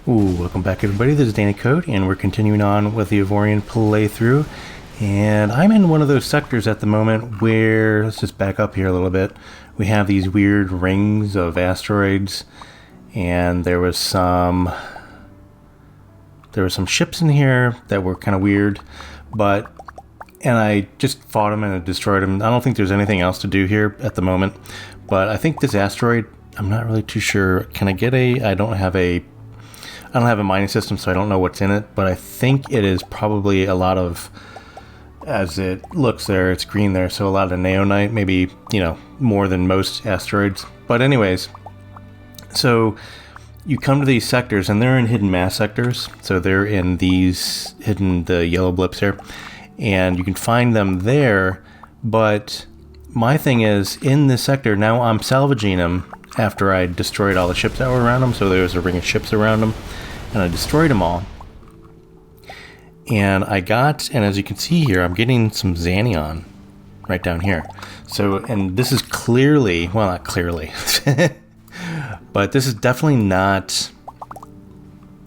Welcome back everybody, this is DannyCode, and we're continuing on with the AVORION playthrough. And I'm in one of those sectors at the moment where, let's just back up here a little bit, we have these weird rings of asteroids, and there was some ships in here that were kind of weird, and I just fought them and destroyed them. I don't think there's anything else to do here at the moment, but I think this asteroid, I'm not really too sure. Can I get I don't have a mining system, so I don't know what's in it, but I think it is probably a lot of, as it looks there, it's green there, so a lot of neonite, maybe, more than most asteroids. But anyways, so you come to these sectors, and they're in hidden mass sectors, so they're in these hidden, the yellow blips here, and you can find them there, but my thing is, in this sector, now I'm salvaging them after I destroyed all the ships that were around them, so there was a ring of ships around them, and I destroyed them all. And as you can see here, I'm getting some Xanion right down here. So, and this is clearly, well, not clearly, but this is definitely not,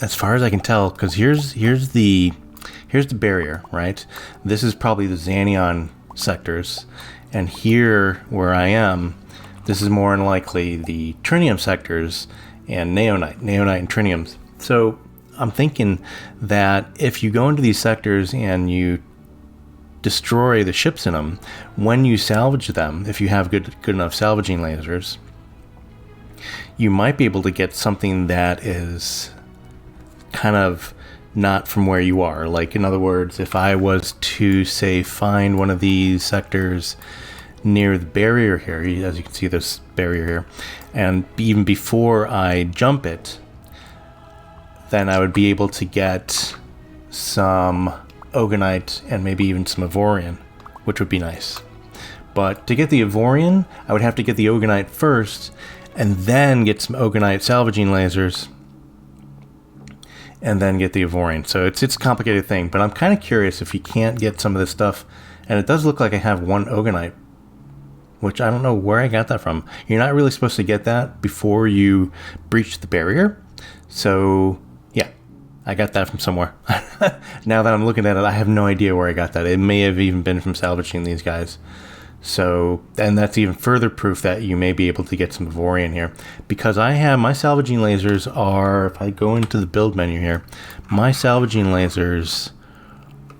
as far as I can tell, because here's the barrier, right? This is probably the Xanion sectors, and here where I am, this is more than likely the trinium sectors and neonite and triniums. So I'm thinking that if you go into these sectors and you destroy the ships in them, when you salvage them, if you have good enough salvaging lasers, you might be able to get something that is kind of not from where you are. Like, in other words, if I was to, say, find one of these sectors near the barrier here, as you can see this barrier here, and even before I jump it, then I would be able to get some Ogonite and maybe even some Avorion, which would be nice. But to get the Avorion, I would have to get the Ogonite first, and then get some Ogonite salvaging lasers, and then get the Avorion. So it's a complicated thing, but I'm kind of curious if you can't get some of this stuff, and it does look like I have one Ogonite, which I don't know where I got that from. You're not really supposed to get that before you breach the barrier. So, yeah, I got that from somewhere. Now that I'm looking at it, I have no idea where I got that. It may have even been from salvaging these guys. So, and that's even further proof that you may be able to get some Avorion here. Because I have, my salvaging lasers are, if I go into the build menu here, my salvaging lasers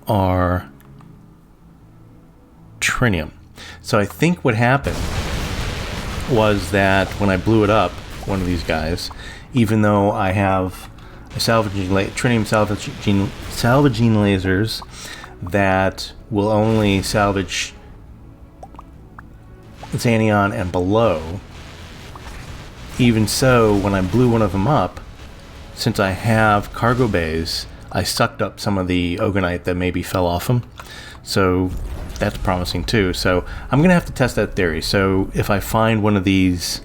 are trinium. So I think what happened was that when I blew it up, one of these guys, even though I have a trinium salvaging lasers that will only salvage Xanion and below, even so, when I blew one of them up, since I have cargo bays, I sucked up some of the Ogonite that maybe fell off them. So that's promising too. So I'm going to have to test that theory. So if I find one of these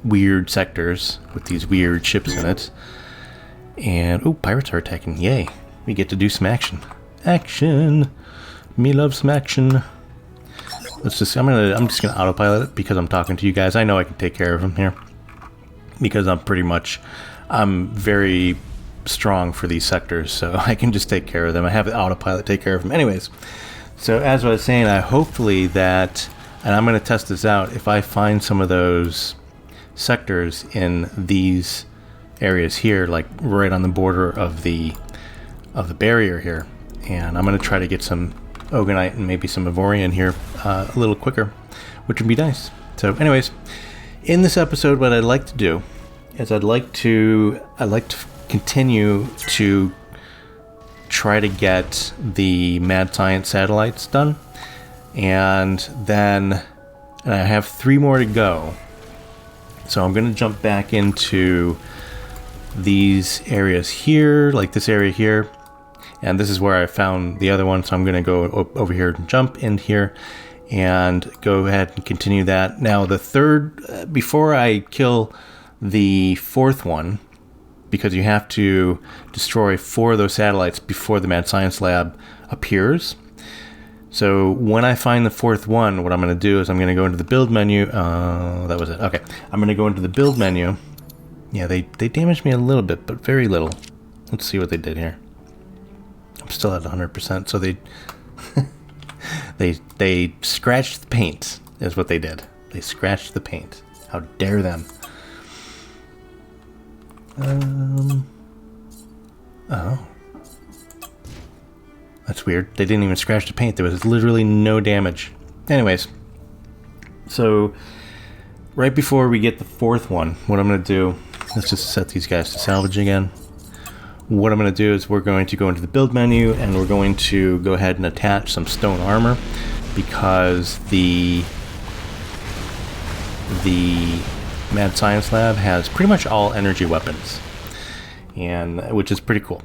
weird sectors with these weird ships in it, and oh, pirates are attacking, yay, we get to do some action. Me love some action. I'm just gonna autopilot it because I'm talking to you guys. I know I can take care of them here because I'm very strong for these sectors, so I can just take care of them. I have the autopilot take care of them. Anyways, so as I was saying, hopefully that, and I'm going to test this out, if I find some of those sectors in these areas here, like right on the border of the barrier here, and I'm going to try to get some Ogonite and maybe some Avorion here a little quicker, which would be nice. So anyways, in this episode, what I'd like to do is I'd like to continue to try to get the mad science satellites done, and I have 3 more to go. So I'm going to jump back into these areas here, like this area here, and this is where I found the other one, so I'm going to go over here and jump in here and go ahead and continue that. Now the third, before I kill the 4th one, because you have to destroy 4 of those satellites before the Mad Science Lab appears. So when I find the 4th one, what I'm going to do is I'm going to go into the build menu. That was it. Okay. I'm going to go into the build menu, Yeah, they damaged me a little bit, but very little. Let's see what they did here. I'm still at 100%, so they they scratched the paint is what they did. They scratched the paint. How dare them? Oh. That's weird. They didn't even scratch the paint. There was literally no damage. Anyways, so right before we get the fourth one, what I'm going to do, let's just set these guys to salvage again. What I'm going to do is we're going to go into the build menu and we're going to go ahead and attach some stone armor because the Mad Science Lab has pretty much all energy weapons, and which is pretty cool.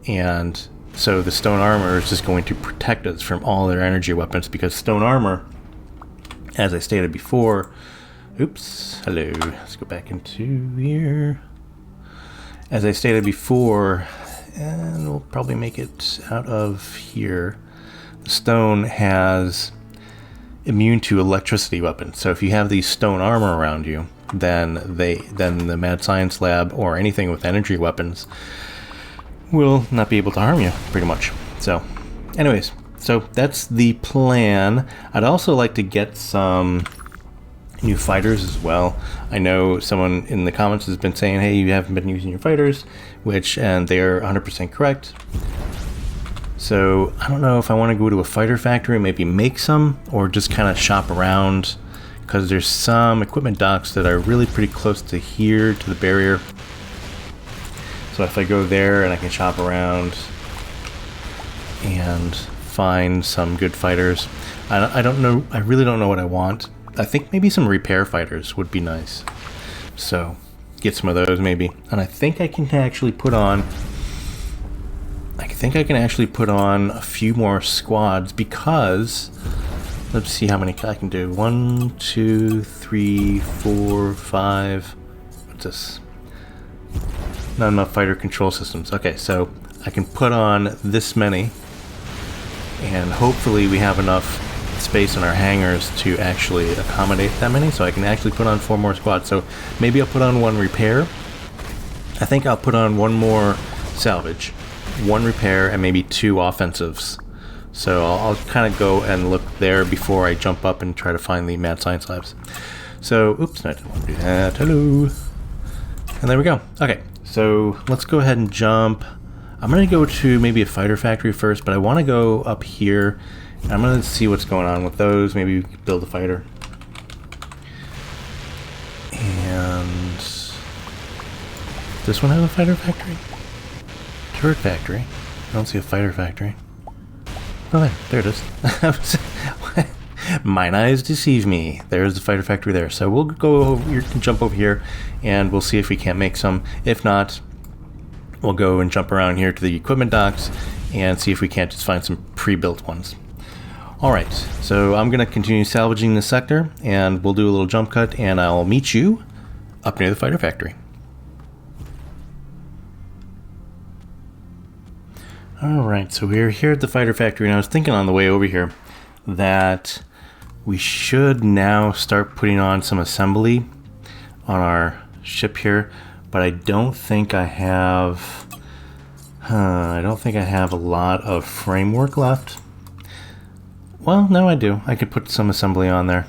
And so the stone armor is just going to protect us from all their energy weapons because stone armor, as I stated before, oops, hello, let's go back into here. As I stated before, and we'll probably make it out of here, the stone has immune to electricity weapons. So if you have these stone armor around you, then the Mad Science Lab or anything with energy weapons will not be able to harm you, pretty much. So, anyways, so that's the plan. I'd also like to get some new fighters as well. I know someone in the comments has been saying, hey, you haven't been using your fighters, and they are 100% correct. So I don't know if I want to go to a fighter factory, maybe make some, or just kind of shop around, because there's some equipment docks that are really pretty close to here, to the barrier. So if I go there and I can shop around and find some good fighters, I don't know, I really don't know what I want. I think maybe some repair fighters would be nice. So get some of those maybe. And I think I can actually put on a few more squads because let's see how many I can do. 1, 2, 3, 4, 5. What's this? Not enough fighter control systems. Okay, so I can put on this many, and hopefully we have enough space in our hangars to actually accommodate that many, so I can actually put on 4 more squads. So maybe I'll put on 1 repair. I think I'll put on 1 more salvage, 1 repair, and maybe 2 offensives. So I'll kind of go and look there before I jump up and try to find the Mad Science Labs. So, oops, I didn't want to do that. Hello. And there we go. Okay, so let's go ahead and jump. I'm going to go to maybe a fighter factory first, but I want to go up here. I'm going to see what's going on with those. Maybe we could build a fighter. And this one have a fighter factory? Turret factory. I don't see a fighter factory. Oh, there it is. Mine eyes deceive me. There's the fighter factory there. So we'll go over here, jump over here, and we'll see if we can't make some. If not, we'll go and jump around here to the equipment docks and see if we can't just find some pre-built ones. Alright, so I'm going to continue salvaging this sector, and we'll do a little jump cut, and I'll meet you up near the fighter factory. Alright, so we're here at the fighter factory, and I was thinking on the way over here that we should now start putting on some assembly on our ship here, but I don't think I have a lot of framework left. Well, no, I do. I could put some assembly on there.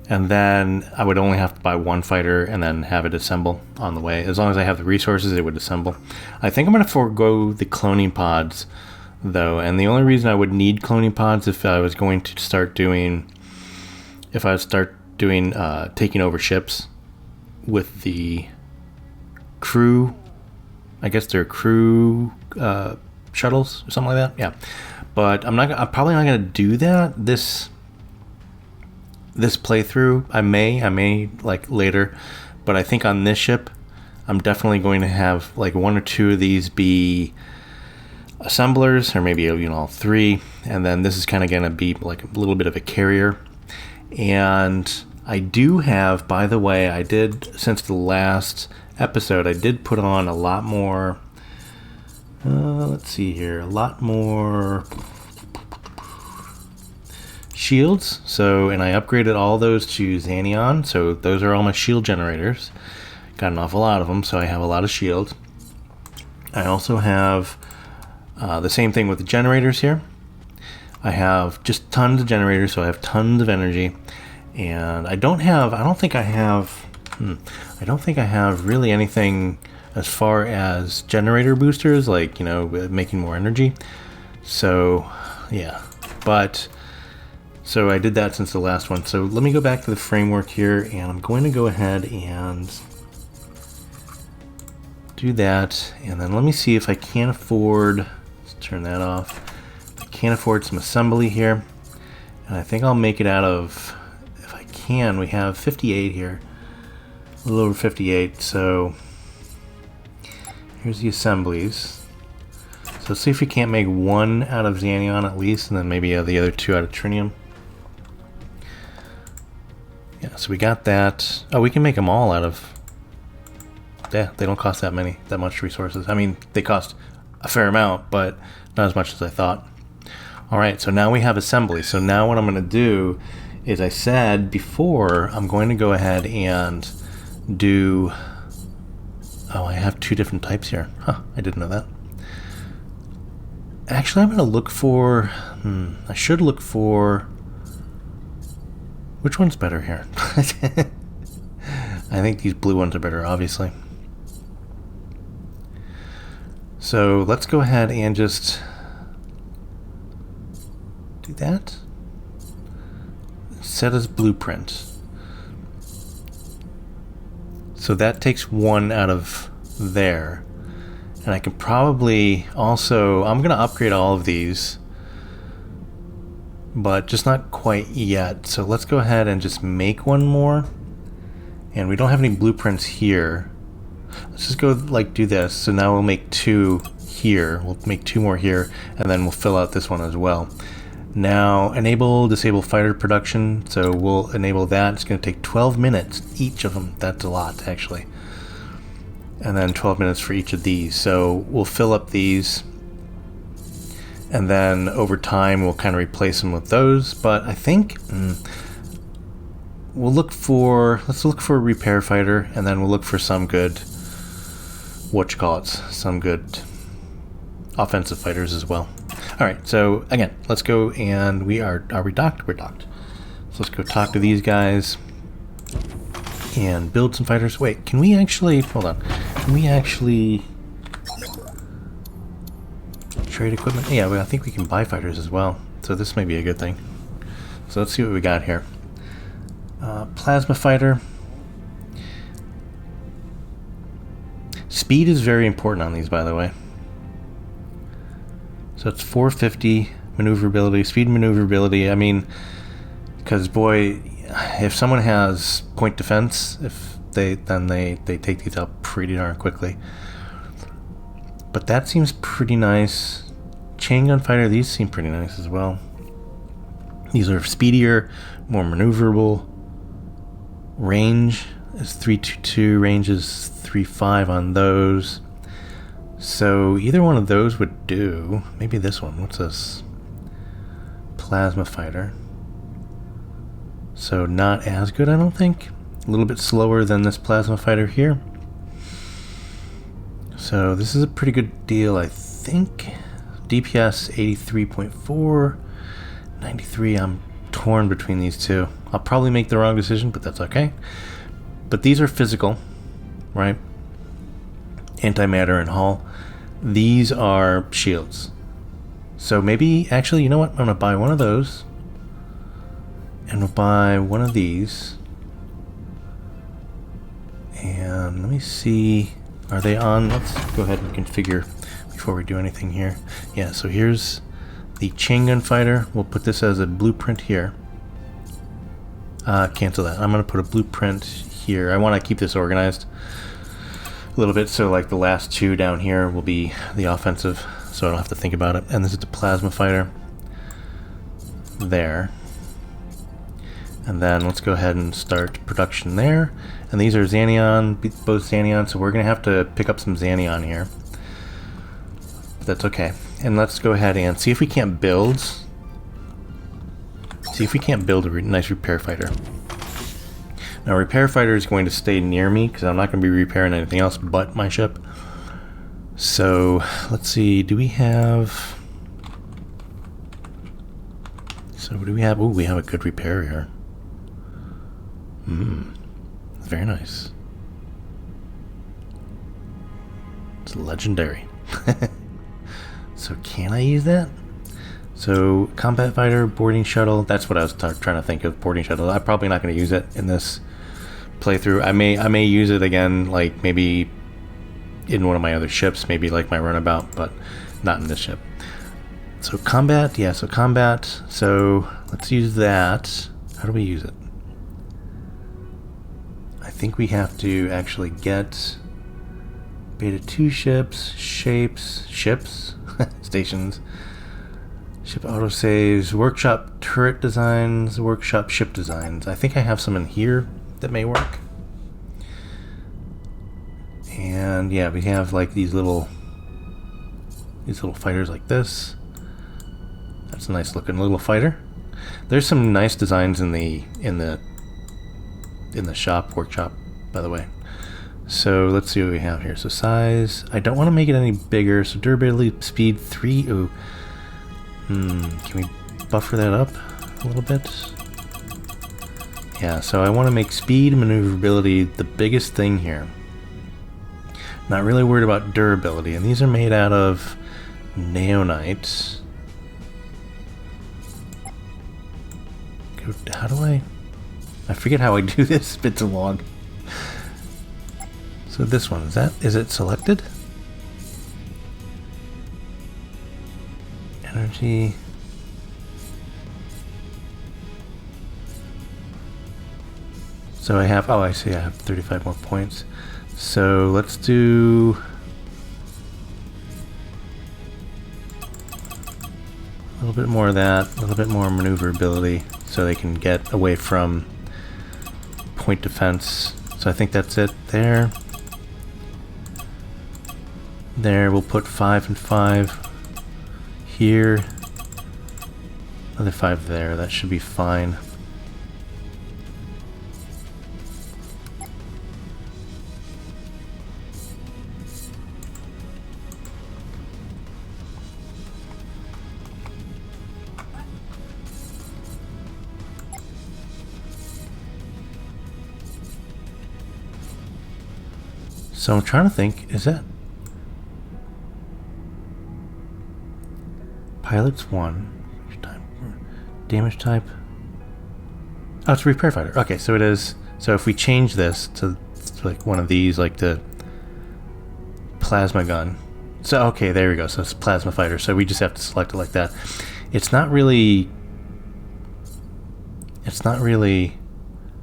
And then I would only have to buy 1 fighter and then have it assemble on the way. As long as I have the resources, it would assemble. I think I'm going to forego the cloning pods, though. And the only reason I would need cloning pods if I was going to start doing... taking over ships with the crew... I guess they're crew shuttles or something like that. Yeah. But I'm probably not going to do that this playthrough. I may like later, but I think on this ship I'm definitely going to have like 1 or 2 of these be assemblers, or maybe 3, and then this is kind of going to be like a little bit of a carrier. And I do have, by the way, I did, since the last episode, I did put on a lot more let's see here, a lot more shields. So, and I upgraded all those to Xanion, so those are all my shield generators. Got an awful lot of them, so I have a lot of shield. I also have the same thing with the generators here. I have just tons of generators, so I have tons of energy. And I don't think I have really anything as far as generator boosters, like, you know, making more energy. So, yeah. But, so I did that since the last one. So let me go back to the framework here, and I'm going to go ahead and do that. And then let me see if I can't afford, let's turn that off. I can't afford some assembly here. And I think I'll make it out of, if I can, we have 58 here. A little over 58, so here's the assemblies. So let's see if we can't make one out of Xanion at least, and then maybe the other two out of Trinium. Yeah, so we got that. Oh, we can make them all out of... Yeah, they don't cost that much resources. I mean, they cost a fair amount, but not as much as I thought. Alright, so now we have assembly. So now what I'm going to do is, I said before, I'm going to go ahead and do... Oh, I have two different types here. Huh, I didn't know that. Actually, I'm going to look for... I should look for... Which one's better here? I think these blue ones are better, obviously. So let's go ahead and just do that. Set as blueprint. So that takes one out of there. And I can probably also, I'm going to upgrade all of these, but just not quite yet. So let's go ahead and just make one more. And we don't have any blueprints here. Let's just go like do this. So now we'll make two here. We'll make two more here, and then we'll fill out this one as well. Now, disable fighter production. So we'll enable that. It's going to take 12 minutes each of them. That's a lot, actually. And then 12 minutes for each of these. So we'll fill up these, and then over time we'll kind of replace them with those. But I think let's look for a repair fighter, and then we'll look for some good, some good offensive fighters as well. All right, so again, let's go, and are we docked? We're docked. So let's go talk to these guys and build some fighters. Wait, can we actually, hold on, can we actually trade equipment? Yeah, well, I think we can buy fighters as well. So this may be a good thing. So let's see what we got here. Plasma fighter. Speed is very important on these, by the way. So it's 450 maneuverability, speed and maneuverability. I mean, because boy, if someone has point defense, then they take these out pretty darn quickly. But that seems pretty nice. Chain gun fighter, these seem pretty nice as well. These are speedier, more maneuverable. Range is 322, range is 3.5 on those. So either one of those would do. Maybe this one. What's this? Plasma fighter. So not as good, I don't think. A little bit slower than this plasma fighter here. So this is a pretty good deal, I think. DPS 83.4, 93. I'm torn between these two. I'll probably make the wrong decision, but that's okay. But these are physical, right? Antimatter and hull. These are shields. So maybe, actually, you know what? I'm going to buy one of those. And we'll buy one of these. And let me see. Are they on? Let's go ahead and configure before we do anything here. Yeah, so here's the chain gun fighter. We'll put this as a blueprint here. Cancel that. I'm going to put a blueprint here. I want to keep this organized a little bit, so like the last two down here will be the offensive, so I don't have to think about it. And this is the plasma fighter there. And then let's go ahead and start production there. And these are Xanion, both Xanion, so we're going to have to pick up some Xanion here. But that's okay. And let's go ahead and see if we can't build. See if we can't build a nice repair fighter. Now, repair fighter is going to stay near me because I'm not going to be repairing anything else but my ship. So, let's see. Do we have... So, what do we have? Oh, we have a good repair here. Very nice. It's legendary. So, can I use that? So, combat fighter, boarding shuttle. That's what I was trying to think of. Boarding shuttle. I'm probably not going to use it in this playthrough. I may use it again, like maybe in one of my other ships, maybe like my runabout, but not in this ship. So combat, yeah. So combat. So let's use that. How do we use it? I think we have to actually get beta 2 ships, ships, stations. Ship autosaves, workshop turret designs, workshop ship designs. I think I have some in here that may work. And yeah, we have like these little fighters like this. That's a nice looking little fighter. There's some nice designs in the workshop, by the way. So let's see what we have here. So size, I don't want to make it any bigger. So durability, speed 3. Ooh. Can we buffer that up a little bit? Yeah, so I want to make speed and maneuverability the biggest thing here. Not really worried about durability, and these are made out of neonite. How do I forget how I do this, it's been too long. So this one, is it selected? Energy. So I have, I see I have 35 more points. So let's do a little bit more of that, a little bit more maneuverability so they can get away from point defense. So I think that's it there. There, we'll put 5 and 5. Here, another 5 there, that should be fine. So I'm trying to think, is that Pilot's 1. Damage type. Oh, it's a repair fighter. Okay, so it is. So if we change this to like one of these, like the plasma gun. So okay, there we go. So it's plasma fighter. So we just have to select it like that. It's not really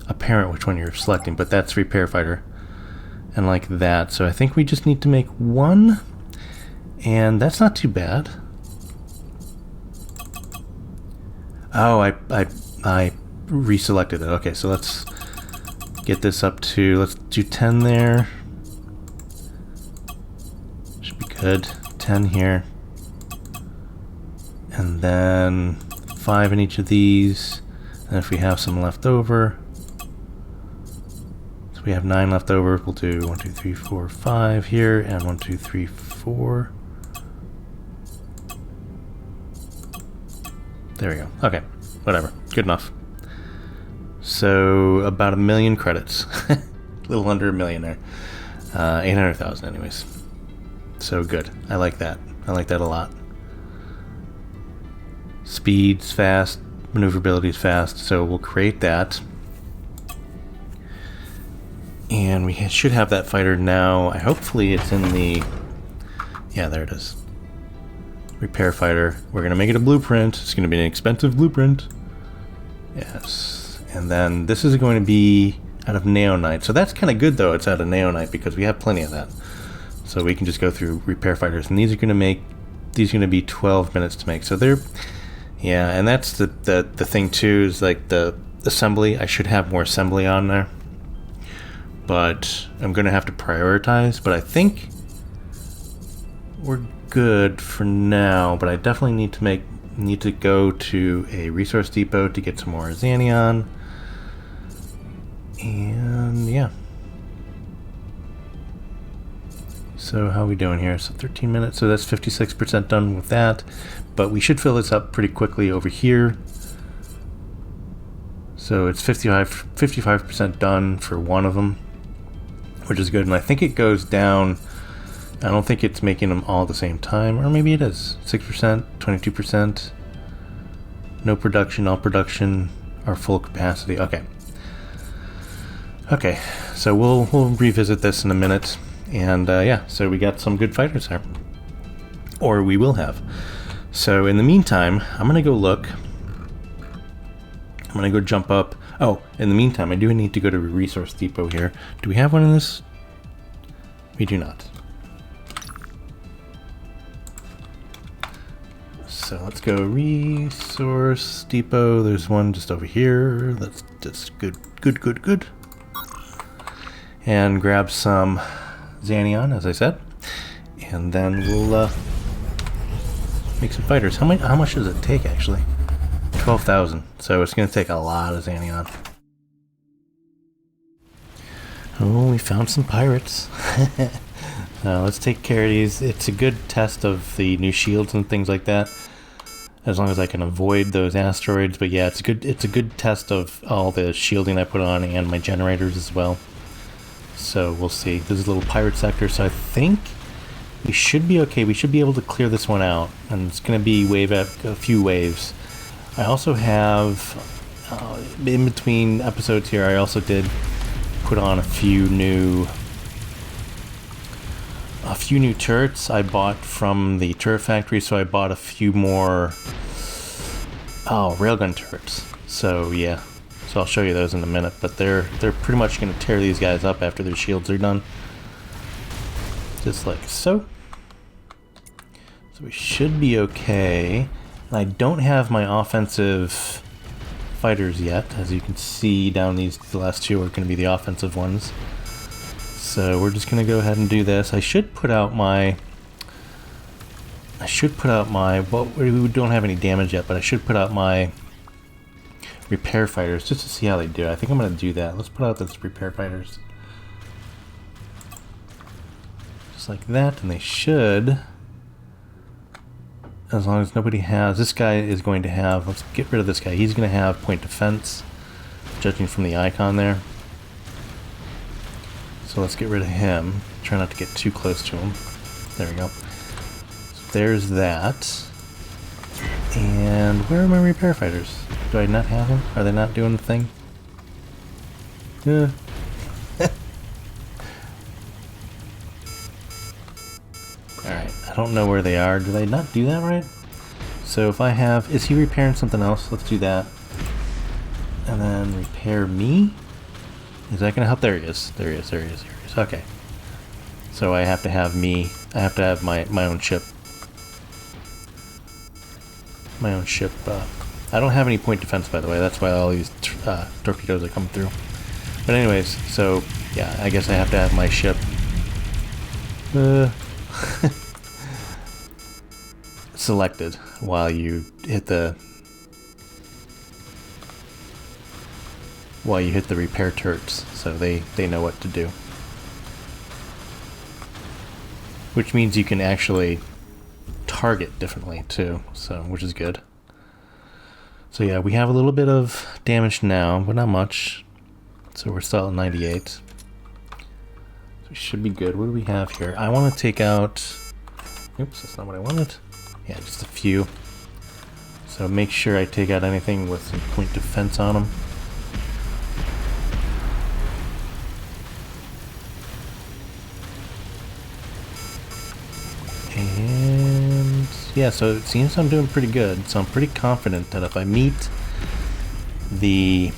apparent which one you're selecting, but that's repair fighter. And like that. So I think we just need to make one, and that's not too bad. Oh, I reselected it. Okay, so let's get this up to, let's do 10 there. Should be good. 10 here. And then 5 in each of these. And if we have some left over, so we have 9 left over, we'll do 1, 2, 3, 4, 5 here, and 1, 2, 3, 4. There we go. Okay, whatever. Good enough. So, about 1 million credits. A little under 1 million there. 800,000 anyways. So good. I like that. I like that a lot. Speed's fast. Maneuverability is fast. So we'll create that. And we should have that fighter now. Hopefully it's in the... Yeah, there it is. Repair fighter. We're going to make it a blueprint. It's going to be an expensive blueprint. Yes. And then this is going to be out of neonite. So that's kind of good though. It's out of neonite because we have plenty of that. So we can just go through repair fighters. And these are going to be 12 minutes to make. So they're... Yeah, and that's the thing too, is like the assembly. I should have more assembly on there. But I'm going to have to prioritize. But I think we're good for now. But I definitely need to go to a resource depot to get some more Xanion. And yeah. So how are we doing here? So 13 minutes, so that's 56% done with that. But we should fill this up pretty quickly over here. So it's 55% done for one of them, which is good. And I think it goes down. I don't think it's making them all at the same time, or maybe it is. 6%, 22%. No production, all production are full capacity. Okay. Okay, so we'll revisit this in a minute. And yeah, so we got some good fighters there. Or we will have. So in the meantime, I'm going to go look. I'm going to go jump up. Oh, in the meantime, I do need to go to a resource depot here. Do we have one in this? We do not. So let's go resource depot. There's one just over here. That's just good. And grab some Xanion, as I said, and then we'll make some fighters. How much does it take actually? 12,000. So it's going to take a lot of Xanion. Oh, we found some pirates. Let's take care of these. It's a good test of the new shields and things like that, as long as I can avoid those asteroids. But yeah, it's a good test of all the shielding I put on and my generators as well. So we'll see. This is a little pirate sector, so I think we should be okay. We should be able to clear this one out, and it's going to be a few waves. I also have, in between episodes here, I also did put on a few new turrets I bought from the turret factory. So I bought a few more railgun turrets. So yeah. So I'll show you those in a minute, but they're pretty much going to tear these guys up after their shields are done. Just like so. So we should be okay. And I don't have my offensive fighters yet. As you can see down the last two are going to be the offensive ones. So we're just going to go ahead and do this. I should put out my... well, we don't have any damage yet, but I should put out my repair fighters just to see how they do. I think I'm going to do that. Let's put out those repair fighters. Just like that, and they should, as long as nobody has... This guy is going to have... Let's get rid of this guy. He's going to have point defense, judging from the icon there. So let's get rid of him. Try not to get too close to him. There we go. So there's that. And where are my repair fighters? Do I not have them? Are they not doing the thing? Alright, I don't know where they are. Do they not do that right? So if I have... Is he repairing something else? Let's do that. And then repair me? Is that going to help? There he is. There he is. Okay. So I have to have me... I have to have my own ship. My own ship... I don't have any point defense, by the way. That's why all these torpedoes are coming through. But anyways, so yeah, I guess I have to have my ship selected while you hit the repair turrets, so they know what to do. Which means you can actually target differently too, so which is good. So yeah, we have a little bit of damage now, but not much. So we're still at 98. So we should be good. What do we have here? I want to take out... Oops, that's not what I wanted. Yeah, just a few. So make sure I take out anything with some point defense on them. And yeah, so it seems I'm doing pretty good. So I'm pretty confident that if I meet the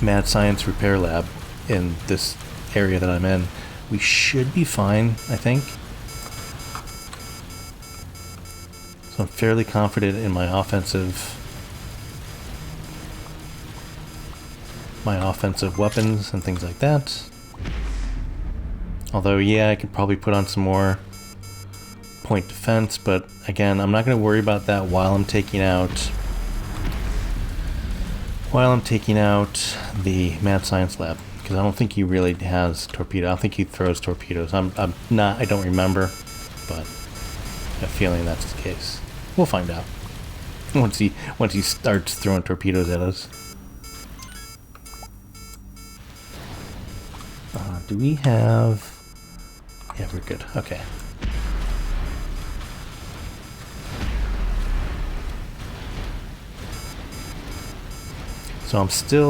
Mad Science Repair Lab in this area that I'm in, we should be fine, I think. So I'm fairly confident in my offensive weapons and things like that. Although, yeah, I could probably put on some more point defense, but again, I'm not going to worry about that while I'm taking out while I'm taking out the mad science lab, because I don't think he really has torpedo. I don't think he throws torpedoes. I'm not. I don't remember, but I have a feeling that's the case. We'll find out once he starts throwing torpedoes at us. Do we have? Yeah, we're good. Okay. So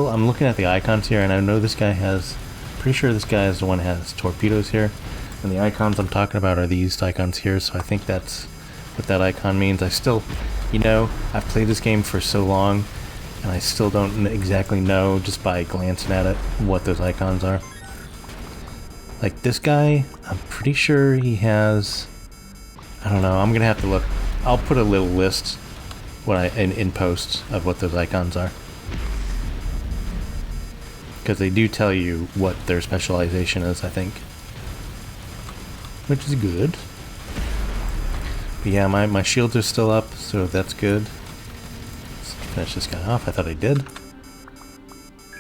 I'm looking at the icons here, and I know this guy has, pretty sure this guy is the one that has torpedoes here. And the icons I'm talking about are these icons here, so I think that's what that icon means. I still, you know, I've played this game for so long, and I still don't exactly know, just by glancing at it, what those icons are. Like this guy, I'm pretty sure he has, I don't know, I'm gonna have to look. I'll put a little list when in post of what those icons are, because they do tell you what their specialization is, I think, which is good. But yeah, my shields are still up, so that's good. Let's finish this guy off. I thought I did.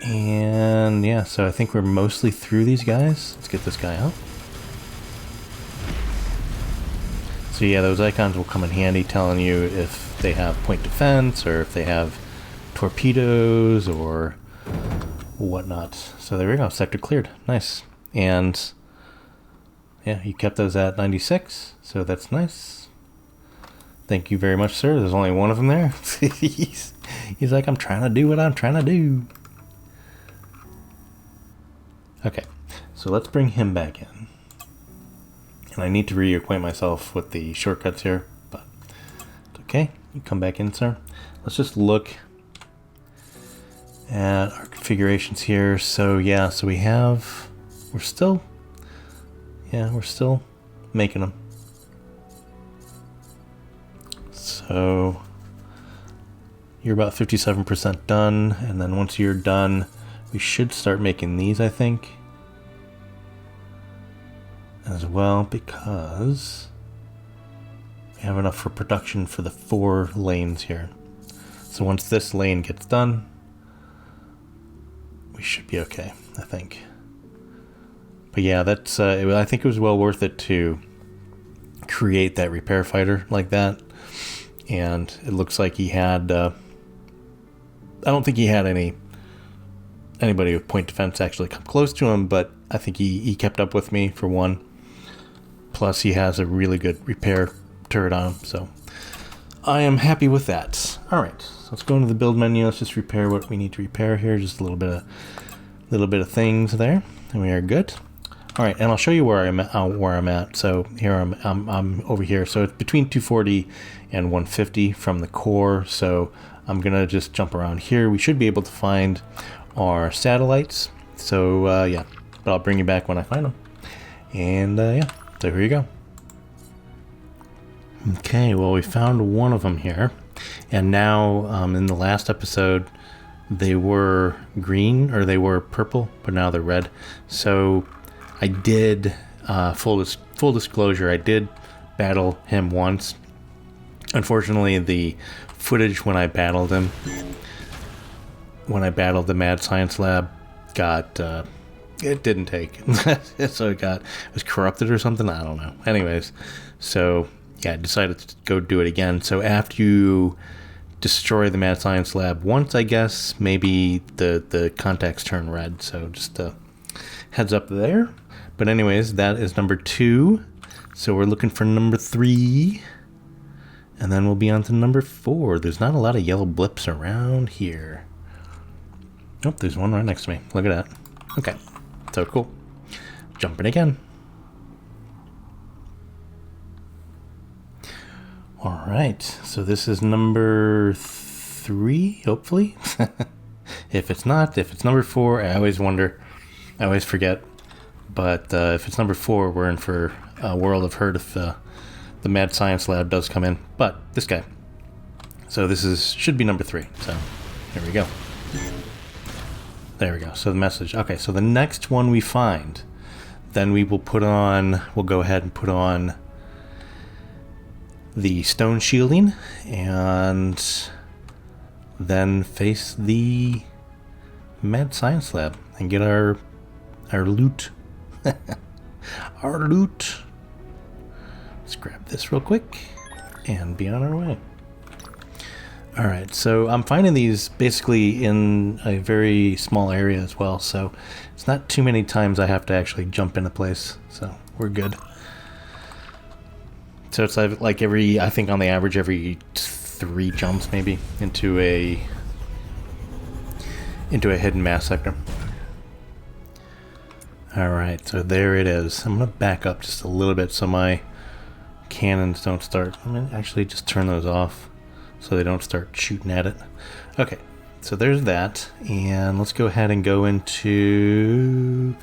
And yeah, so I think we're mostly through these guys. Let's get this guy out. So yeah, those icons will come in handy, telling you if they have point defense or if they have torpedoes or whatnot. So there we go, sector cleared. Nice. And yeah, you kept those at 96, so that's nice. Thank you very much, sir. There's only one of them there. he's like, I'm trying to do what I'm trying to do. Okay, so let's bring him back in. And I need to reacquaint myself with the shortcuts here, but it's okay. You come back in, sir. Let's just look at our configurations here. So yeah, so we're still making them. So you're about 57% done, and then once you're done, we should start making these, I think, as well, because we have enough for production for the 4 lanes here. So once this lane gets done, we should be okay, I think. But yeah, that's I think it was well worth it to create that repair fighter like that. And it looks like he had I don't think he had anybody with point defense actually come close to him, but I think he kept up with me for one. Plus he has a really good repair turret on him, so I am happy with that. Alright, so let's go into the build menu. Let's just repair what we need to repair here. Just a little bit of things there, and we are good. Alright, and I'll show you where I'm at. So here I'm over here. So it's between 240 and 150 from the core. So I'm gonna just jump around here. We should be able to find our satellites. So yeah, but I'll bring you back when I find them. And yeah, so here you go. Okay, well, we found one of them here, and now in the last episode they were green, or they were purple, but now they're red. So I did full disclosure, I did battle him once. Unfortunately, the footage when I battled him, when I battled the Mad Science Lab, got it didn't take. So it was corrupted or something, I don't know. Anyways, so yeah, I decided to go do it again. So after you destroy the Mad Science Lab once, I guess, maybe the contacts turn red. So just a heads up there. But anyways, that is number 2. So we're looking for number 3. And then we'll be on to number 4. There's not a lot of yellow blips around here. Oh, there's one right next to me. Look at that. Okay, so cool. Jumping again. All right, so this is number 3, hopefully. If it's not, if it's number 4, I always wonder. I always forget. But if it's number 4, we're in for a world of hurt if the Mad Science Lab does come in. But this guy. So this should be number 3. So here we go. There we go. So the message. Okay, so the next one we find, then we'll go ahead and put on the stone shielding, and then face the mad science lab and get our loot. Our loot. Let's grab this real quick and be on our way. Alright, so I'm finding these basically in a very small area as well, so it's not too many times I have to actually jump into place, so we're good. So it's like every, I think on the average, every 3 jumps maybe into a hidden mass sector. Alright, so there it is. I'm going to back up just a little bit so my cannons don't start. I'm going to actually just turn those off so they don't start shooting at it. Okay, so there's that. And let's go ahead and go into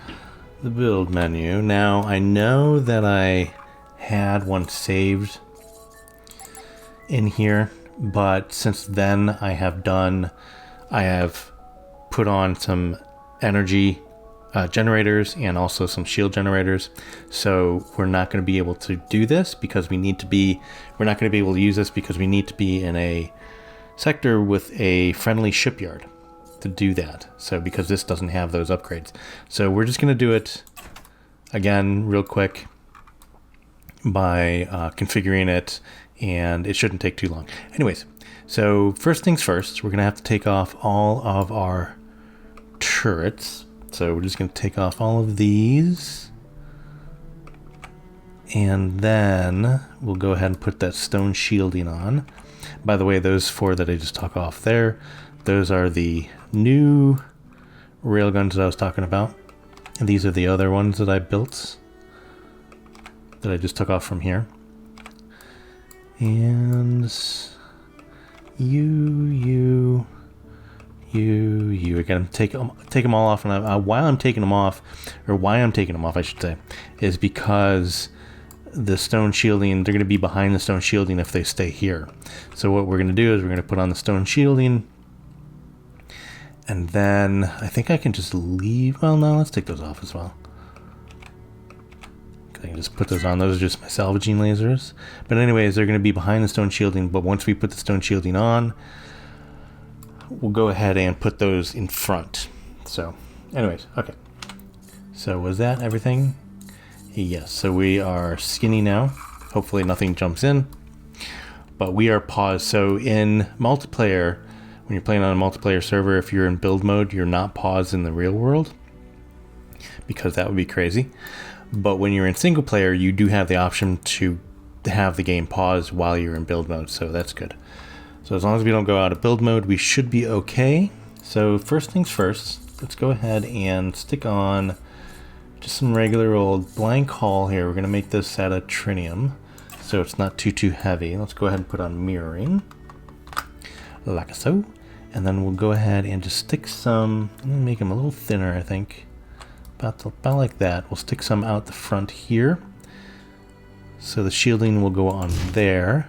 the build menu. Now, I know that I had one saved in here, but since then I have put on some energy generators and also some shield generators, so we're not going to be able to do this because we're not going to be able to use this because we need to be in a sector with a friendly shipyard to do that. So because this doesn't have those upgrades, so we're just going to do it again real quick by configuring it, and it shouldn't take too long. Anyways, so first things first, we're going to have to take off all of our turrets. So we're just going to take off all of these, and then we'll go ahead and put that stone shielding on. By the way, those 4 that I just took off there, those are the new railguns that I was talking about. And these are the other ones that I built that I just took off from here. And you again, take them all off, and why I'm taking them off, I should say, is because the stone shielding, they're going to be behind the stone shielding if they stay here. So what we're going to do is we're going to put on the stone shielding, and then I think I can just leave. Well, no, let's take those off as well. I can just put those on. Those are just my salvaging lasers. But anyways, they're going to be behind the stone shielding, but once we put the stone shielding on, we'll go ahead and put those in front. So anyways, okay. So was that everything? Yes, so we are skinny now. Hopefully nothing jumps in. But we are paused. So in multiplayer, when you're playing on a multiplayer server, if you're in build mode, you're not paused in the real world, because that would be crazy. But when you're in single player, you do have the option to have the game paused while you're in build mode, so that's good. So as long as we don't go out of build mode, we should be okay. So first things first, let's go ahead and stick on just some regular old blank hull here. We're going to make this out of trinium, so it's not too heavy. Let's go ahead and put on mirroring, like so. And then we'll go ahead and just stick some, I'm going to make them a little thinner, I think. About like that. We'll stick some out the front here. So the shielding will go on there.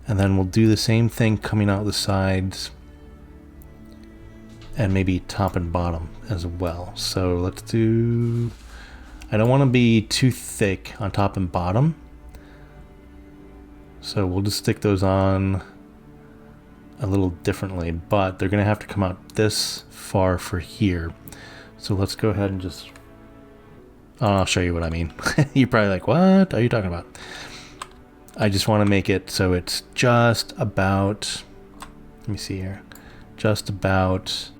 And then we'll do the same thing coming out the sides, and maybe top and bottom as well. So let's do, I don't want to be too thick on top and bottom, so we'll just stick those on a little differently, but they're going to have to come out this far for here. So let's go ahead and just, I'll show you what I mean. You're probably like, what are you talking about? I just want to make it so it's just about, let me see here, just about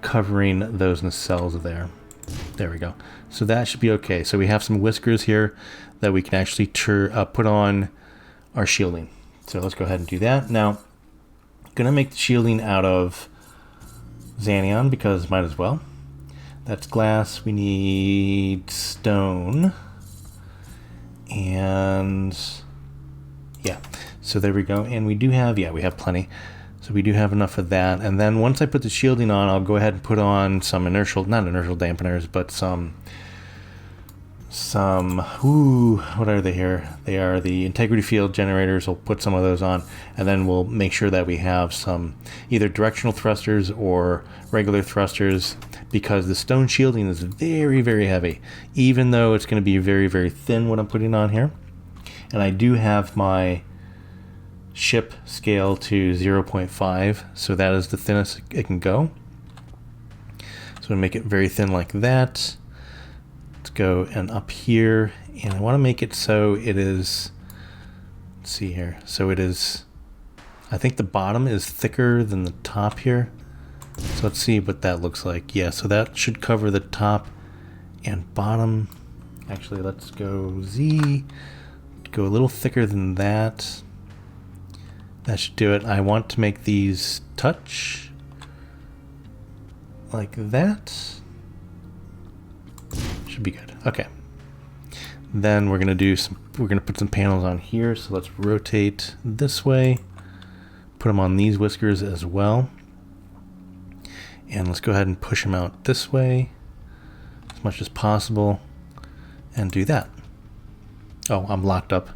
covering those nacelles there. There we go. So that should be okay. So we have some whiskers here that we can actually put on our shielding. So let's go ahead and do that. Now, I'm going to make the shielding out of Xanion because might as well. That's glass. We need stone. And yeah, so there we go. And we do have, yeah, we have plenty. So we do have enough of that. And then once I put the shielding on, I'll go ahead and put on some inertial, not inertial dampeners, but some, what are they here? They are the integrity field generators. We'll put some of those on, and then we'll make sure that we have some either directional thrusters or regular thrusters, because the stone shielding is very heavy, even though it's going to be very thin what I'm putting on here. And I do have my ship scale to 0.5, so that is the thinnest it can go. So we make it very thin like that. Let's go and up here, and I want to make it so it is, let's see here, so it is, I think the bottom is thicker than the top here. So let's see what that looks like. Yeah, so that should cover the top and bottom. Actually, let's go Z, go a little thicker than that. That should do it. I want to make these touch like that. Should be good. Okay. Then we're gonna do some. We're gonna put some panels on here. So let's rotate this way. Put them on these whiskers as well. And let's go ahead and push them out this way as much as possible, and do that. Oh, I'm locked up.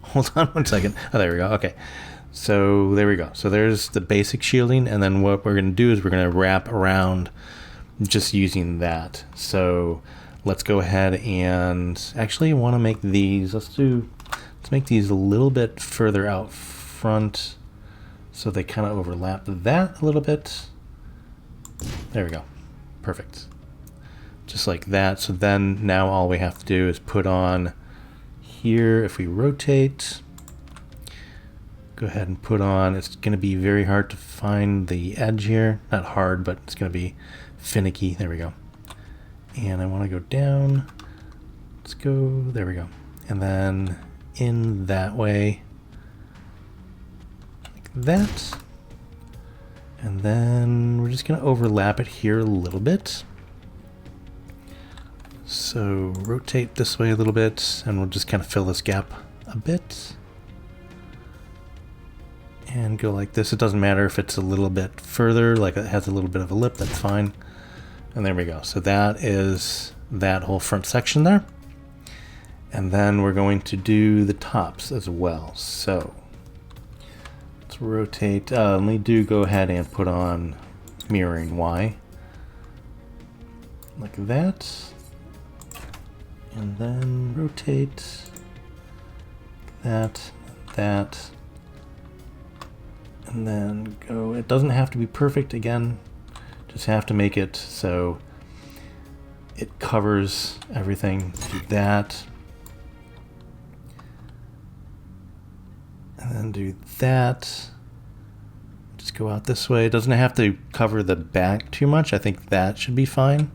Hold on one second. Oh, there we go. Okay. So there we go. So there's the basic shielding, and then what we're going to do is we're going to wrap around just using that. So let's go ahead and actually want to make these, let's make these a little bit further out front so they kind of overlap that a little bit. There we go. Perfect. Just like that. So then now all we have to do is put on here, if we rotate, go ahead and put on, it's going to be very hard to find the edge here. Not hard, but it's going to be finicky. There we go. And I want to go down. Let's go, there we go. And then in that way, like that. And then we're just going to overlap it here a little bit. So rotate this way a little bit, and we'll just kind of fill this gap a bit. And go like this. It doesn't matter if it's a little bit further, like it has a little bit of a lip, that's fine. And there we go. So that is that whole front section there. And then we're going to do the tops as well. So let's rotate. Let me go ahead and put on mirroring Y. Like that. And then rotate that, and then go. It doesn't have to be perfect again, just have to make it so it covers everything. Do that, and then do that. Just go out this way. It doesn't have to cover the back too much. I think that should be fine.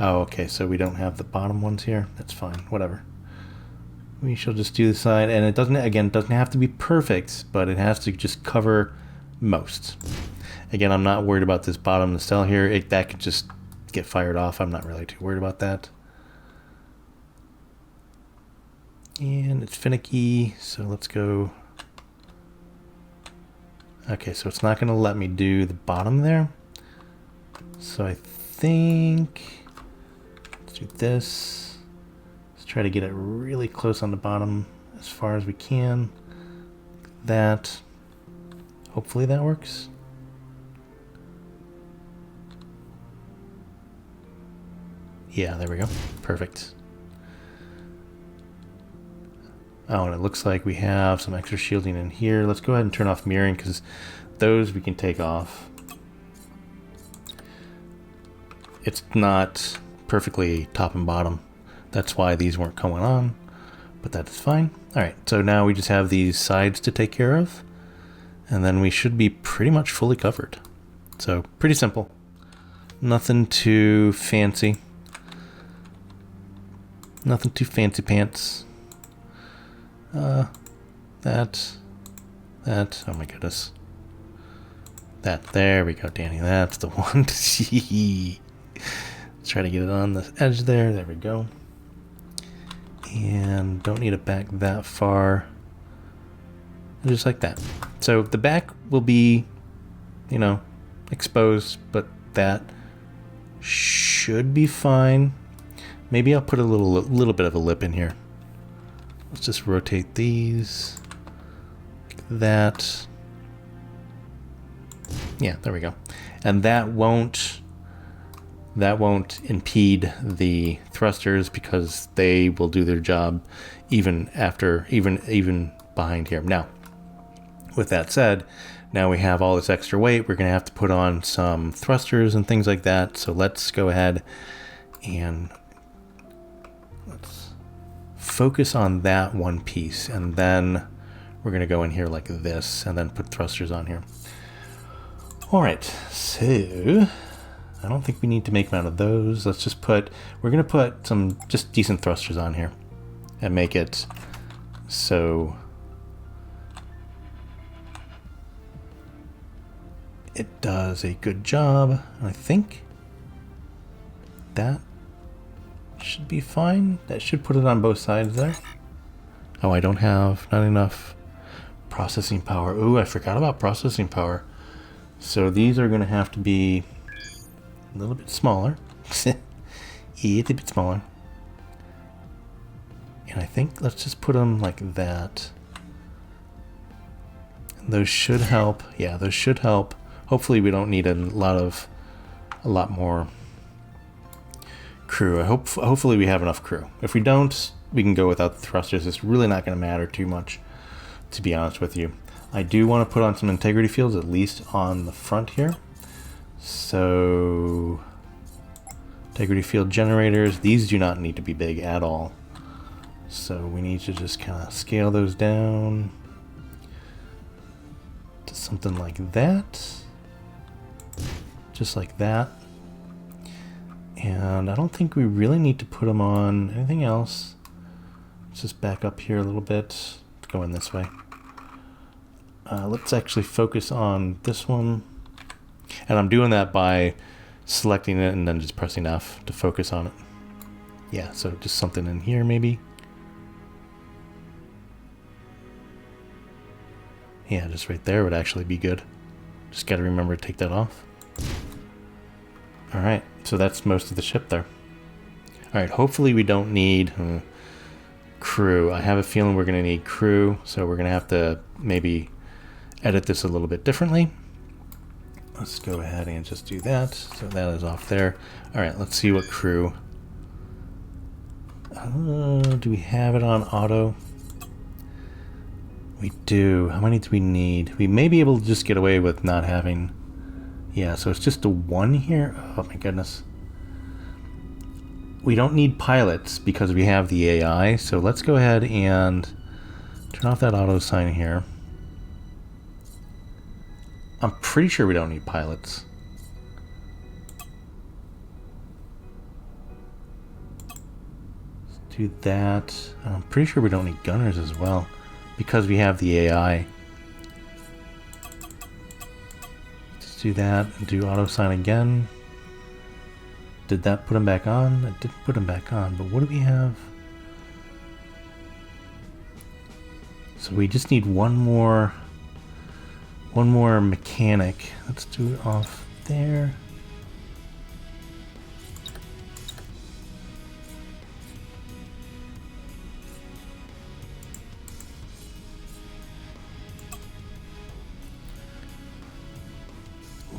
Oh, okay, so we don't have the bottom ones here. That's fine, whatever. We shall just do the side, and it doesn't have to be perfect, but it has to just cover most. Again, I'm not worried about this bottom nacelle here. That could just get fired off. I'm not really too worried about that. And it's finicky, so let's go. Okay, so it's not gonna let me do the bottom there. So I think, let's do this. Let's try to get it really close on the bottom as far as we can. That. Hopefully that works. Yeah, there we go. Perfect. Oh, and it looks like we have some extra shielding in here. Let's go ahead and turn off mirroring, because those we can take off. It's not perfectly top and bottom. That's why these weren't going on, but that's fine. All right, so now we just have these sides to take care of, and then we should be pretty much fully covered. So pretty simple. Nothing too fancy. Nothing too fancy pants. That, oh my goodness. That, there we go, Danny, that's the one. Let's try to get it on the edge there, there we go. And don't need it back that far. Just like that. So the back will be, you know, exposed, but that should be fine. Maybe I'll put a little bit of a lip in here. Let's just rotate these like that. Yeah, there we go. And that won't that won't impede the thrusters because they will do their job even after, even behind here. Now, with that said, now we have all this extra weight. We're going to have to put on some thrusters and things like that. So let's go ahead and let's focus on that one piece. And then we're going to go in here like this and then put thrusters on here. All right, so I don't think we need to make them out of those. Let's just put, we're going to put some just decent thrusters on here and make it so it does a good job. I think that should be fine. That should put it on both sides there. Oh, I don't have, not enough processing power. Ooh, I forgot about processing power. So these are going to have to be a little bit smaller. A little bit smaller. And I think let's just put them like that. And those should help. Yeah, those should help. Hopefully we don't need a lot more crew. Hopefully we have enough crew. If we don't, we can go without the thrusters. It's really not going to matter too much, to be honest with you. I do want to put on some integrity fields, at least on the front here. So, integrity field generators, these do not need to be big at all. So we need to just kind of scale those down to something like that. Just like that. And I don't think we really need to put them on anything else. Let's just back up here a little bit. Let's go in this way. Let's actually focus on this one. And I'm doing that by selecting it and then just pressing F to focus on it. Yeah, so just something in here maybe. Yeah, just right there would actually be good. Just got to remember to take that off. Alright, so that's most of the ship there. Alright, hopefully we don't need crew. I have a feeling we're going to need crew, so we're going to have to maybe edit this a little bit differently. Let's go ahead and just do that. So that is off there. Alright, let's see what crew. Do we have it on auto? We do. How many do we need? We may be able to just get away with not having... Yeah, so it's just a 1 here. Oh my goodness. We don't need pilots because we have the AI. So let's go ahead and turn off that auto sign here. I'm pretty sure we don't need pilots. Let's do that. I'm pretty sure we don't need gunners as well because we have the AI. Let's do that and do auto sign again. Did that put him back on? It didn't put him back on, but what do we have? So we just need one more mechanic. Let's do it off there.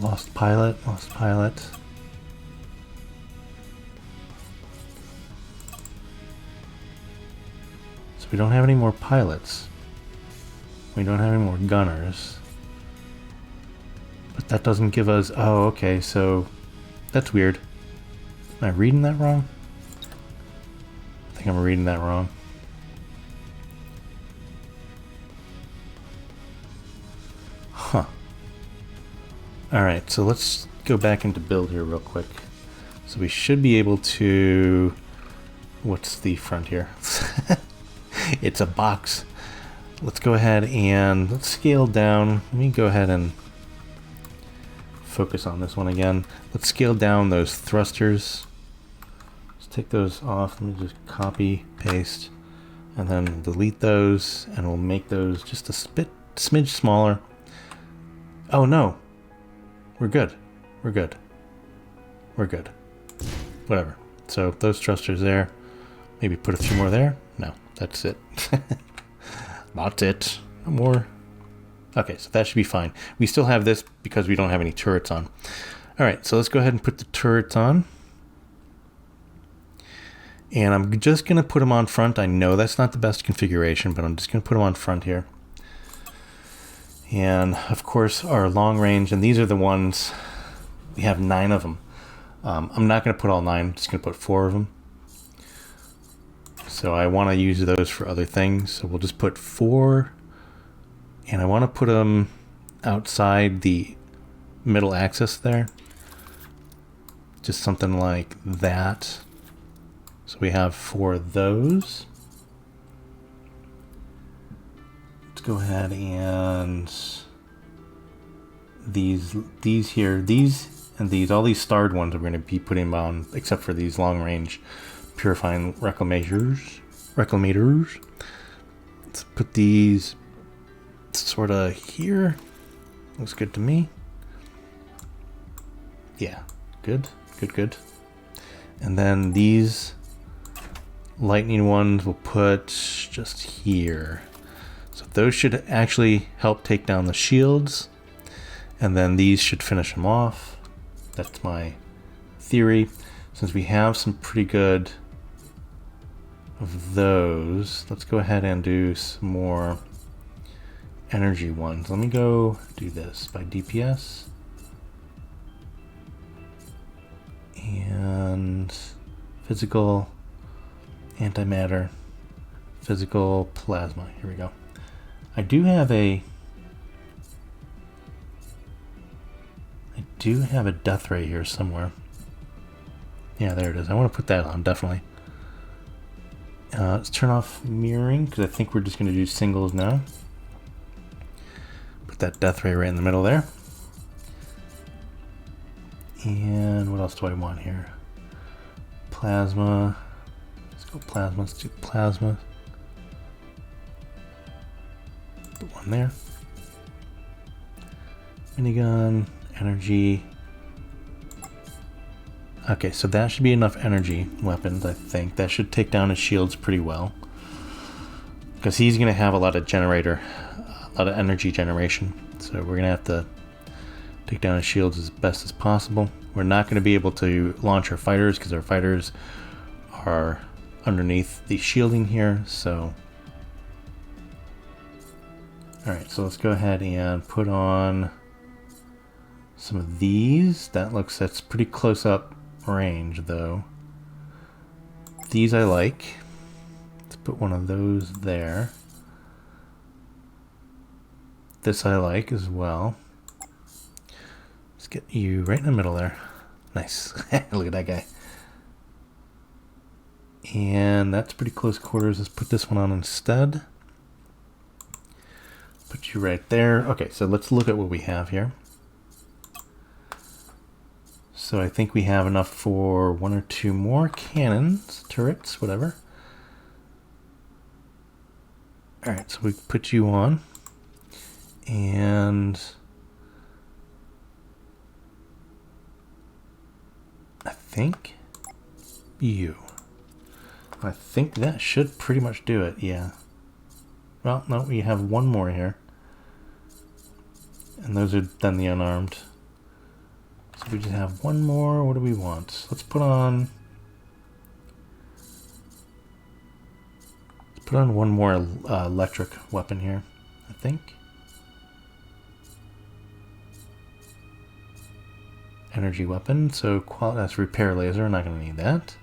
Lost pilot, lost pilot. So we don't have any more pilots. We don't have any more gunners. But that doesn't give us... Oh, okay, so that's weird. Am I reading that wrong? I think I'm reading that wrong. Huh. Alright, so let's go back into build here real quick. So we should be able to... What's the front here? It's a box. Let's go ahead and let's scale down. Let me go ahead and focus on this one again. Let's scale down those thrusters. Let's take those off. Let me just copy, paste, and then delete those, and we'll make those just a smidge smaller. Oh no, we're good. We're good. We're good. Whatever. So those thrusters there. Maybe put a few more there. No, that's it. That's it. No more. Okay, so that should be fine. We still have this because we don't have any turrets on. All right, so let's go ahead and put the turrets on. And I'm just going to put them on front. I know that's not the best configuration, but I'm just going to put them on front here. And of course our long range, and these are the ones, we have 9 of them. I'm not going to put all 9, I'm just going to put 4 of them. So I want to use those for other things. So we'll just put 4, and I want to put them outside the middle axis there. Just something like that. So we have 4 of those. Let's go ahead and these here, these and these, all these starred ones we're going to be putting on, except for these long range purifying reclamators. Let's put these sort of here. Looks good to me. Yeah, good. And then these lightning ones we'll put just here. So those should actually help take down the shields, and then these should finish them off. That's my theory. Since we have some pretty good of those, let's go ahead and do some more energy ones. Let me go do this by DPS. And physical, antimatter, physical, plasma. Here we go. I do have a death ray here somewhere. Yeah, there it is. I want to put that on, definitely. Let's turn off mirroring, because I think we're just going to do singles now. Put that death ray right in the middle there. And what else do I want here? Plasma. Let's go plasma. Let's do plasma. Put one there. Minigun. Energy. Okay, so that should be enough energy weapons, I think. That should take down his shields pretty well. Because he's going to have a lot of energy generation. So we're going to have to take down his shields as best as possible. We're not going to be able to launch our fighters because our fighters are underneath the shielding here. So, alright, so let's go ahead and put on some of these. That's pretty close up range though. These I like. Let's put one of those there. This I like as well. Let's get you right in the middle there. Nice. Look at that guy. And that's pretty close quarters. Let's put this one on instead. Put you right there. Okay, so let's look at what we have here. So I think we have enough for 1 or 2 more cannons, turrets, whatever. Alright, so we put you on. And I think that should pretty much do it, yeah. Well, no, we have 1 more here. And those are then the unarmed. So we just have 1 more. What do we want? Let's put on 1 more electric weapon here, I think. Energy weapon, so that's repair laser, not going to need that.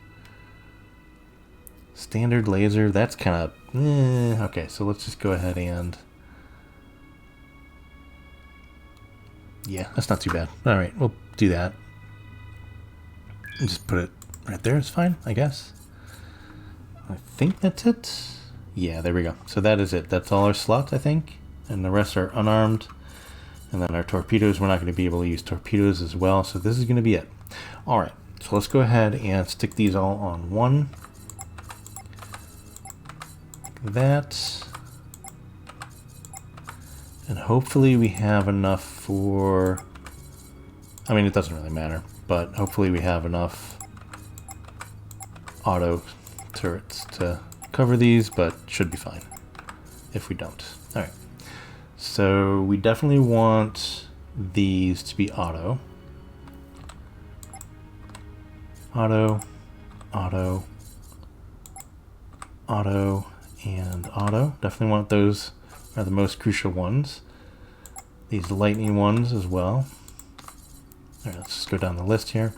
Standard laser, that's kind of, okay, so let's just go ahead and, yeah, that's not too bad. Alright, we'll do that. Just put it right there, it's fine, I guess. I think that's it. Yeah, there we go. So that is it. That's all our slots, I think. And the rest are unarmed. And then our torpedoes, we're not going to be able to use torpedoes as well. So this is going to be it. Alright, so let's go ahead and stick these all on 1. Like that. And hopefully we have enough for... I mean, it doesn't really matter. But hopefully we have enough auto turrets to cover these, but should be fine if we don't. Alright. So we definitely want these to be auto. Auto, auto, auto and auto. Definitely want those, are the most crucial ones. These lightning ones as well. All right, let's just go down the list here.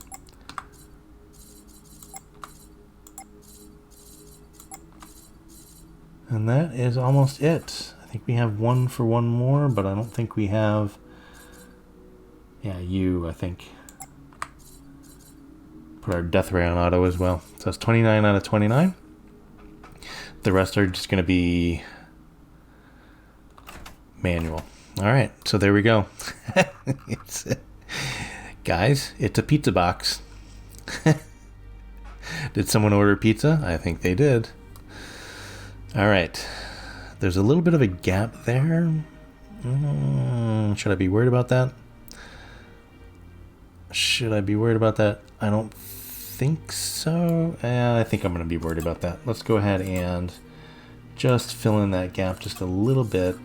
And that is almost it. I think we have one for one more, but I don't think we have... Yeah, you, I think. Put our death ray on auto as well. So that's 29 out of 29. The rest are just going to be manual. All right, so there we go. Guys, it's a pizza box. Did someone order pizza? I think they did. All right. There's a little bit of a gap there. Should I be worried about that? Should I be worried about that? I don't think so. I think I'm going to be worried about that. Let's go ahead and just fill in that gap just a little bit.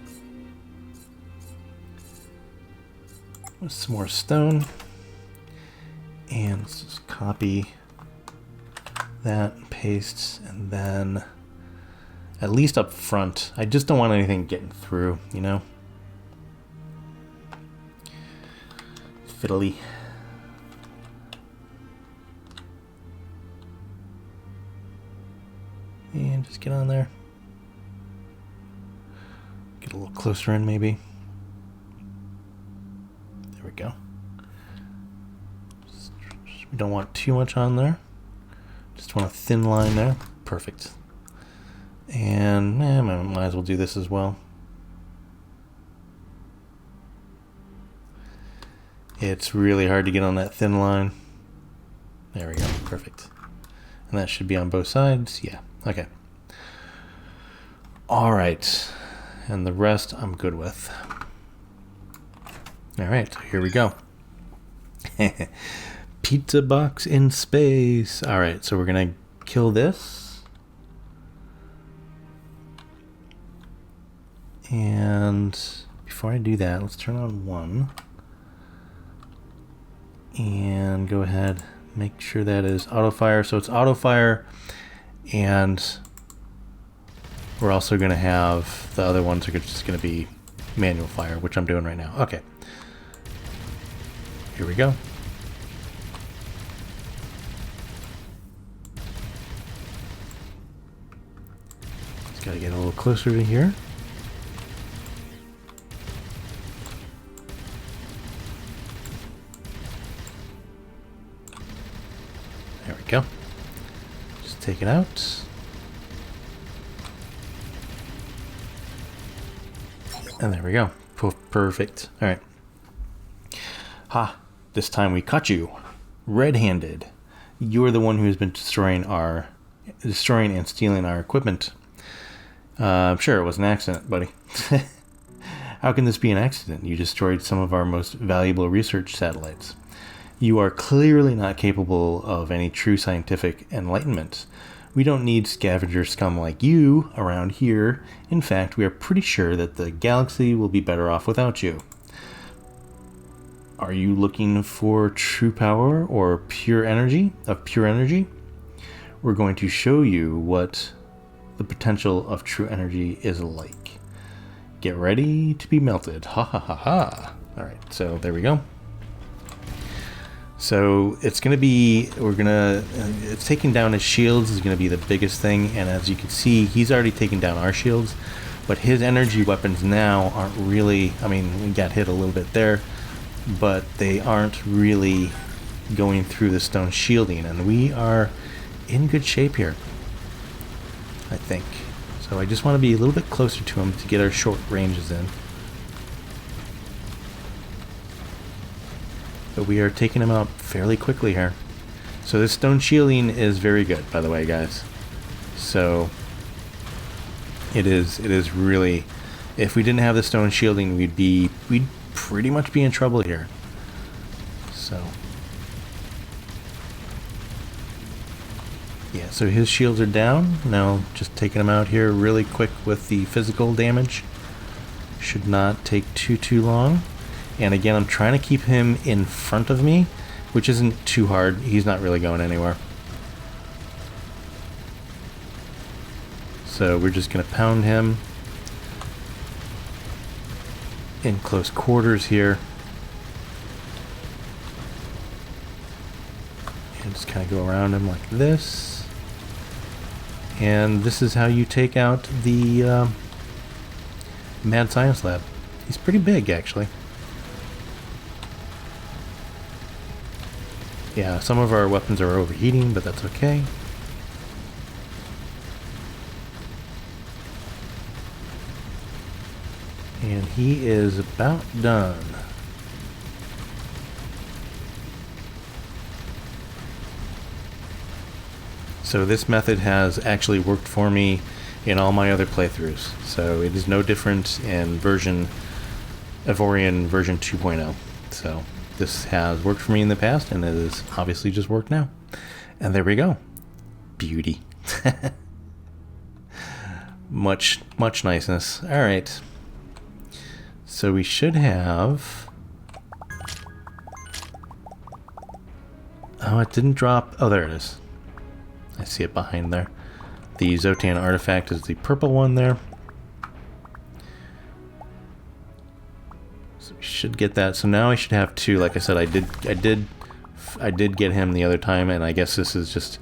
With some more stone. And let's just copy that, paste, and then at least up front. I just don't want anything getting through, you know? Fiddly. And just get on there. Get a little closer in, maybe. There we go. We don't want too much on there. Just want a thin line there. Perfect. And might as well do this as well. It's really hard to get on that thin line. There we go. Perfect. And that should be on both sides. Yeah. Okay. All right. And the rest I'm good with. All right. Here we go. Pizza box in space. All right. So we're going to kill this. And before I do that, let's turn on one. And go ahead, make sure that is auto fire. So it's auto fire, and we're also going to have the other ones are just going to be manual fire, which I'm doing right now. Okay. Here we go. Just got to get a little closer to here. There we go. Just take it out. And there we go. Perfect. All right. Ha! This time we caught you, red-handed. You're the one who has been destroying and stealing our equipment. I'm sure it was an accident, buddy. How can this be an accident? You destroyed some of our most valuable research satellites. You are clearly not capable of any true scientific enlightenment. We don't need scavenger scum like you around here. In fact, we are pretty sure that the galaxy will be better off without you. Are you looking for true power or pure energy? We're going to show you what the potential of true energy is like. Get ready to be melted. Ha ha ha ha. All right, so there we go. So it's going to be, it's taking down his shields is going to be the biggest thing. And as you can see, he's already taken down our shields, but his energy weapons now aren't really, I mean, we got hit a little bit there, but they aren't really going through the stone shielding. And we are in good shape here, I think. So I just want to be a little bit closer to him to get our short ranges in. But we are taking him out fairly quickly here. So this stone shielding is very good, by the way, guys. So it is really, if we didn't have the stone shielding, we'd pretty much be in trouble here. So yeah, so his shields are down. Now just taking him out here really quick with the physical damage. Should not take too long. And again, I'm trying to keep him in front of me, which isn't too hard. He's not really going anywhere. So we're just going to pound him in close quarters here. And just kind of go around him like this. And this is how you take out the Mad Science Lab. He's pretty big, actually. Yeah, some of our weapons are overheating, but that's okay. And he is about done. So this method has actually worked for me in all my other playthroughs. So it is no different in AVORION version 2.0. So this has worked for me in the past, and it is obviously just worked now. And there we go. Beauty. much niceness. All right. So we should have... Oh, it didn't drop. Oh, there it is. I see it behind there. The Xsotan artifact is the purple one there. So we should get that. So now I should have two. Like I said, I did get him the other time, and I guess this is just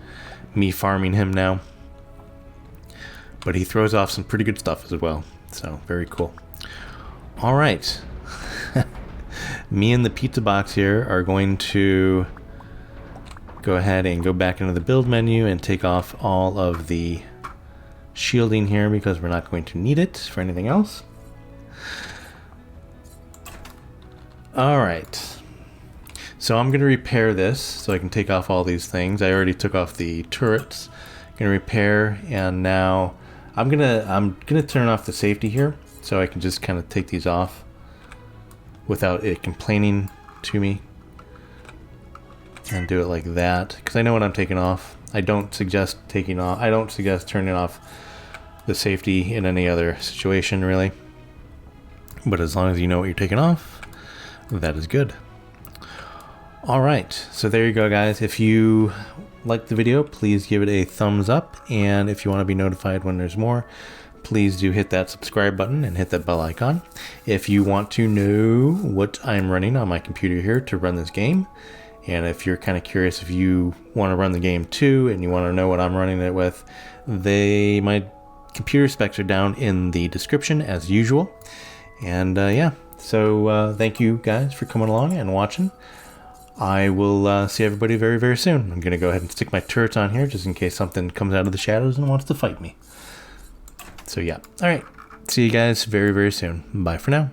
me farming him now. But he throws off some pretty good stuff as well. So very cool. All right. Me and the pizza box here are going to go ahead and go back into the build menu and take off all of the shielding here because we're not going to need it for anything else. All right. So I'm going to repair this so I can take off all these things. I already took off the turrets. I'm going to repair, and now I'm gonna turn off the safety here so I can just kind of take these off without it complaining to me. And do it like that, because I know what I'm taking off. I don't suggest turning off the safety in any other situation, really. But as long as you know what you're taking off, that is good. Alright, so there you go, guys. If you liked the video, please give it a thumbs up. And if you want to be notified when there's more, please do hit that subscribe button and hit that bell icon. If you want to know what I'm running on my computer here to run this game, and if you're kind of curious if you want to run the game too and you want to know what I'm running it with, my computer specs are down in the description as usual. And yeah, so thank you guys for coming along and watching. I will see everybody very, very soon. I'm going to go ahead and stick my turrets on here just in case something comes out of the shadows and wants to fight me. So yeah, all right. See you guys very, very soon. Bye for now.